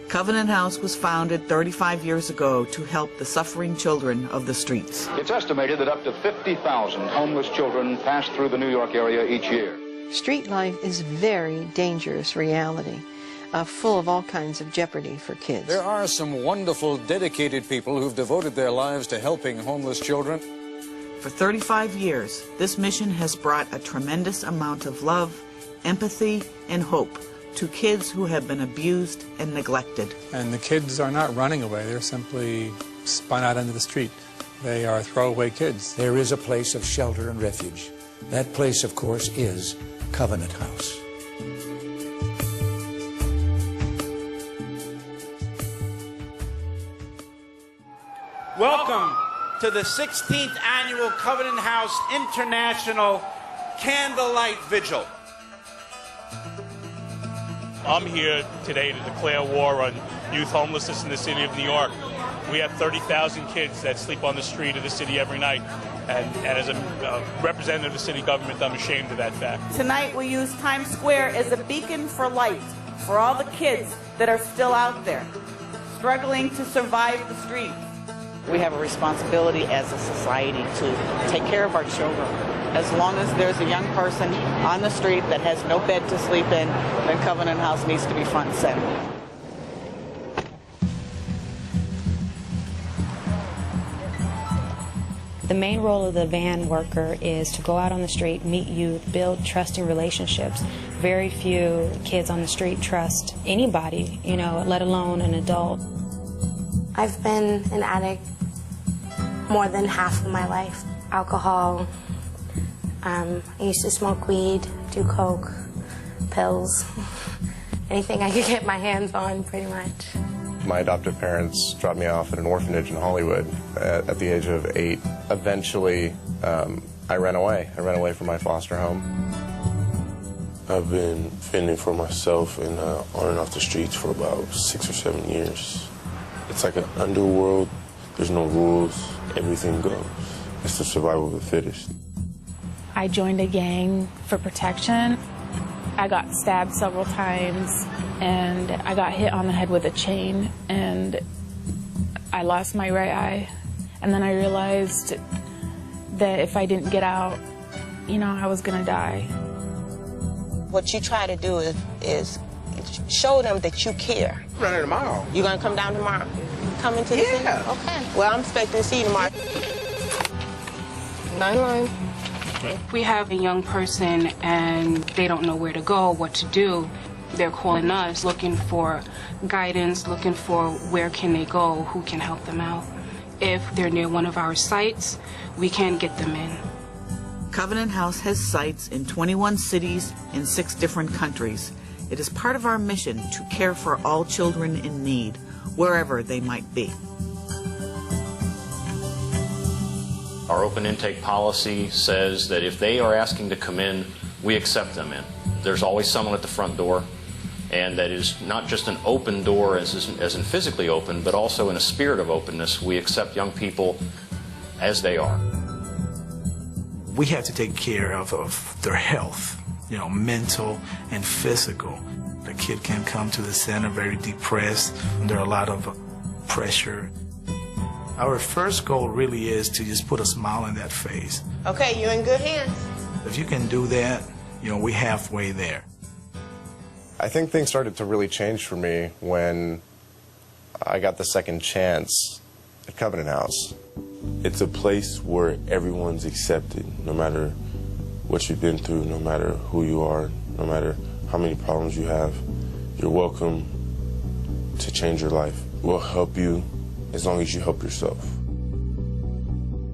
Covenant House was founded 35 years ago to help the suffering children of the streets. It's estimated that up to 50,000 homeless children pass through the New York area each year. Street life is a very dangerous reality, full of all kinds of jeopardy for kids. There are some wonderful, dedicated people who've devoted their lives to helping homeless children. For 35 years, this mission has brought a tremendous amount of love, empathy, and hope to kids who have been abused and neglected. And the kids are not running away, they're simply spun out into the street. They are throwaway kids. There is a place of shelter and refuge. That place, of course, is Covenant House. Welcome to the 16th Annual Covenant House International Candlelight Vigil. I'm here today to declare war on youth homelessness in the city of New York. We have 30,000 kids that sleep on the street of the city every night. And as a representative of the city government, I'm ashamed of that fact. Tonight we use Times Square as a beacon for light for all the kids that are still out there, struggling to survive the streets. We have a responsibility as a society to take care of our children. As long as there's a young person on the street that has no bed to sleep in, then Covenant House needs to be front and center. The main role of the van worker is to go out on the street, meet youth, build trusting relationships. Very few kids on the street trust anybody, let alone an adult. I've been an addict more than half of my life. Alcohol, I used to smoke weed, do coke, pills, anything I could get my hands on, pretty much. My adoptive parents dropped me off at an orphanage in Hollywood at the age of 8. Eventually, I ran away. I ran away from my foster home. I've been fending for myself and on and off the streets for about 6 or 7 years. It's like an underworld. There's no rules. Everything goes. It's the survival of the fittest. I joined a gang for protection. I got stabbed several times, and I got hit on the head with a chain, and I lost my right eye. And then I realized that if I didn't get out, I was gonna die. What you try to do is show them that you care. I'm running tomorrow. You gonna come down tomorrow? Come into the city? Okay. Well, I'm expecting to see you tomorrow. 9-line. We have a young person and they don't know where to go, what to do. They're calling us, looking for guidance, looking for where can they go, who can help them out. If they're near one of our sites, we can get them in. Covenant House has sites in 21 cities in 6 different countries. It is part of our mission to care for all children in need, wherever they might be. Our open intake policy says that if they are asking to come in, we accept them in. There's always someone at the front door, and that is not just an open door as in physically open, but also in a spirit of openness. We accept young people as they are. We have to take care of their health, mental and physical. The kid can come to the center very depressed, under a lot of pressure. Our first goal really is to just put a smile on that face. Okay, you're in good hands. If you can do that, we're halfway there. I think things started to really change for me when I got the second chance at Covenant House. It's a place where everyone's accepted, no matter what you've been through, no matter who you are, no matter how many problems you have. You're welcome to change your life. We'll help you as long as you help yourself.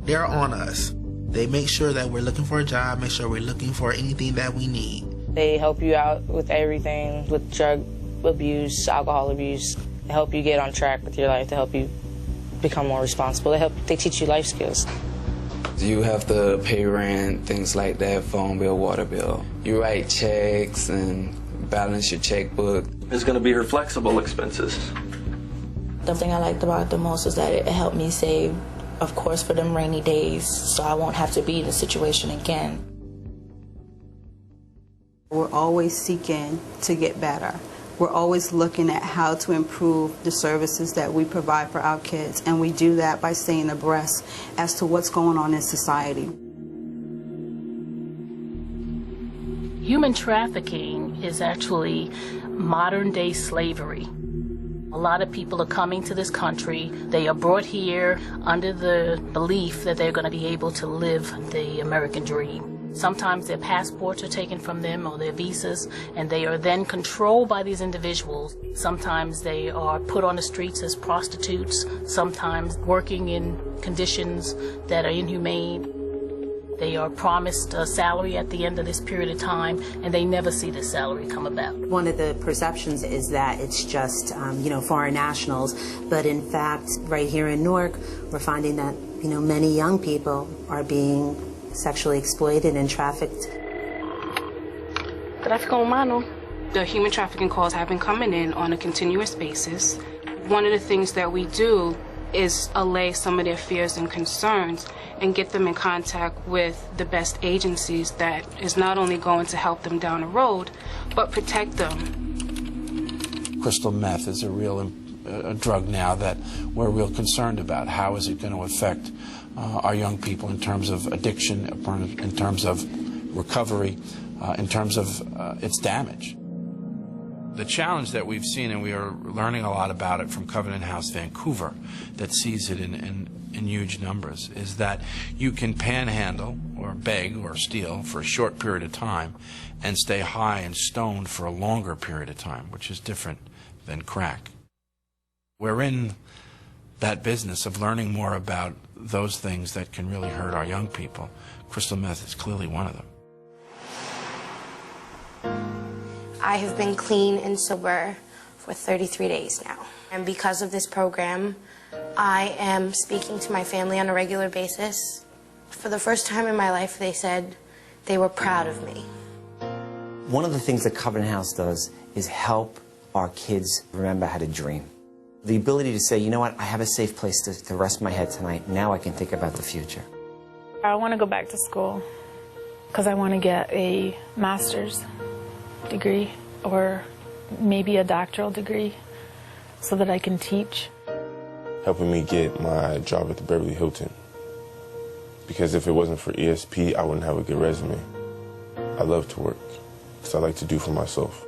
They're on us. They make sure that we're looking for a job, make sure we're looking for anything that we need. They help you out with everything, with drug abuse, alcohol abuse. They help you get on track with your life, to help you become more responsible. They teach you life skills. You have to pay rent, things like that, phone bill, water bill. You write checks and balance your checkbook. It's going to be her flexible expenses. The thing I liked about it the most is that it helped me save, of course, for them rainy days, so I won't have to be in the situation again. We're always seeking to get better. We're always looking at how to improve the services that we provide for our kids, and we do that by staying abreast as to what's going on in society. Human trafficking is actually modern-day slavery. A lot of people are coming to this country. They are brought here under the belief that they're going to be able to live the American dream. Sometimes their passports are taken from them or their visas, and they are then controlled by these individuals. Sometimes they are put on the streets as prostitutes, sometimes working in conditions that are inhumane. They are promised a salary at the end of this period of time, and they never see the salary come about. One of the perceptions is that it's just, foreign nationals, but in fact, right here in Newark, we're finding that, many young people are being sexually exploited and trafficked. Tráfico humano. The human trafficking calls have been coming in on a continuous basis. One of the things that we do is allay some of their fears and concerns and get them in contact with the best agencies that is not only going to help them down the road, but protect them. Crystal meth is a real drug now that we're real concerned about. How is it going to affect our young people in terms of addiction, in terms of recovery, in terms of its damage? The challenge that we've seen, and we are learning a lot about it from Covenant House Vancouver, that sees it in huge numbers, is that you can panhandle or beg or steal for a short period of time and stay high and stoned for a longer period of time, which is different than crack. We're in that business of learning more about those things that can really hurt our young people. Crystal meth is clearly one of them. I have been clean and sober for 33 days now. And because of this program, I am speaking to my family on a regular basis. For the first time in my life, they said they were proud of me. One of the things that Covenant House does is help our kids remember how to dream. The ability to say, you know what, I have a safe place to rest my head tonight. Now I can think about the future. I want to go back to school because I want to get a master's degree or maybe a doctoral degree so that I can teach. Helping me get my job at the Beverly Hilton. Because if it wasn't for ESP, I wouldn't have a good resume. I love to work because I like to do for myself.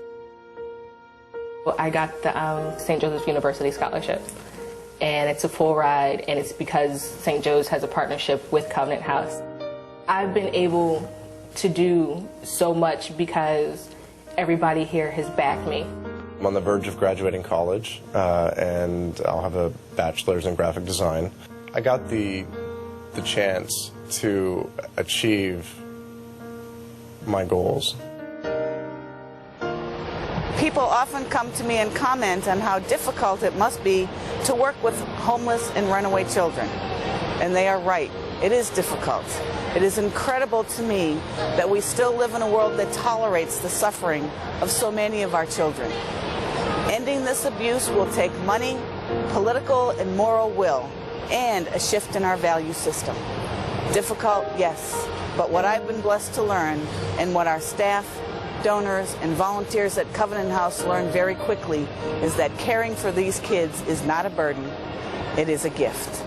Well, I got the St. Joseph's University scholarship, and it's a full ride, and it's because St. Joe's has a partnership with Covenant House. I've been able to do so much because everybody here has backed me. I'm on the verge of graduating college, and I'll have a bachelor's in graphic design. I got the chance to achieve my goals. People often come to me and comment on how difficult it must be to work with homeless and runaway children. And they are right. It is difficult. It is incredible to me that we still live in a world that tolerates the suffering of so many of our children. Ending this abuse will take money, political and moral will, and a shift in our value system. Difficult, yes, but what I've been blessed to learn, and what our staff, donors, and volunteers at Covenant House learned very quickly, is that caring for these kids is not a burden, it is a gift.